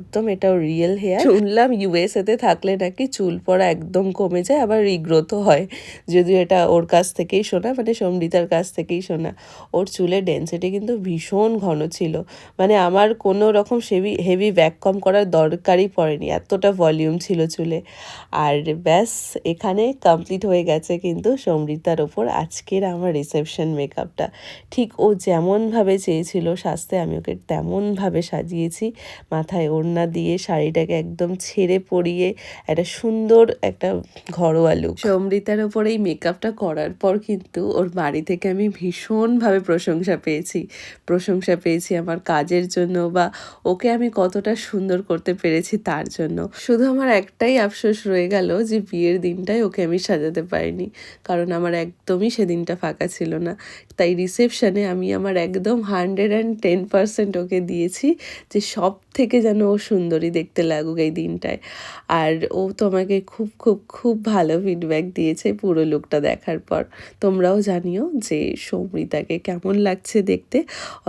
একদম এটাও real hair. শুনলাম ইউএসএতে থাকলে নাকি চুল পড়া একদম কমে যায়, আবার রিগ্রোথও হয়। যদিও এটা ওর কাছ থেকেই শোনা, মানে সমৃতার কাছ থেকেই শোনা। ওর চুলের ডেন্সিটি কিন্তু ভীষণ ঘন ছিল, মানে আমার কোনো রকম হেভি ভ্যাকুয়াম করার দরকারই পড়েনি, এতটা ভলিউম ছিল চুলে। আর ব্যাস এখানে কমপ্লিট হয়ে গেছে কিন্তু সমৃতার ওপর আজকের আমার রিসেপশন মেকআপটা। ঠিক ও যেমনভাবে চেয়েছিল সাজতে আমি ওকে তেমনভাবে সাজিয়েছি। মাথায় ওড়না দিয়ে শাড়িটাকে একদম ছেড়ে পরিয়ে একটা সুন্দর একটা ঘরোয়া লুক। সমৃতার ওপর এই মেকআপটা করার পর কিন্তু ওর বাড়ি থেকে আমি ভীষণভাবে প্রশংসা পেয়েছি আমার কাজের জন্য, বা ওকে আমি কতটা সুন্দর করতে পেরেছি তার জন্য। শুধু আমার একটাই আফসোস রয়ে গেল যে বিয়ের দিনটাই ওকে আমি সাজাতে পারিনি, কারণ আমার একদমই সেদিনটা ফাঁকা ছিল না। তাই রিসেপশনে আমি আমার একদম 110% ওকে দিয়েছি যে সব থেকে যেন ও সুন্দরী দেখতে লাগুক এই দিনটায়। আর ও তোমাকে খুব খুব খুব ভালো ফিডব্যাক দিয়েছে পুরো লুকটা দেখার পর। তোমরাও জানিও যে সমৃতাকে কেমন লাগছে দেখতে,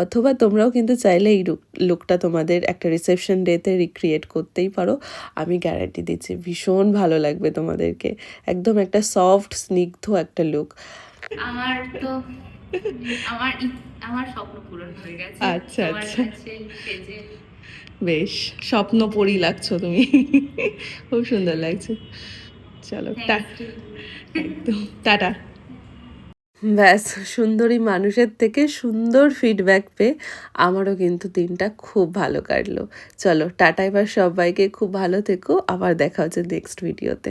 অথবা তোমরাও কিন্তু চাইলে এই লুকটা তোমাদের একটা রিসেপশন ডেতে রিক্রিয়েট করতেই পারো। আমি গ্যারান্টি দিচ্ছি ভীষণ ভালো লাগবে তোমাদেরকে। একদম একটা সফট স্নিগ্ধ একটা লুক। আমার তো আমার আমার স্বপ্ন পূরণ হয়ে গেছে। আচ্ছা আচ্ছা, বেশ স্বপ্নপরী লাগছো তুমি, খুব সুন্দর লাগছে। চলো একদম টাটা। ব্যাস, সুন্দরী মানুষের থেকে সুন্দর ফিডব্যাক পেয়ে আমারও কিন্তু দিনটা খুব ভালো কাটলো। চলো টাটা, এবার সবাইকে খুব ভালো থেকো, আবার দেখা হচ্ছে নেক্সট ভিডিওতে।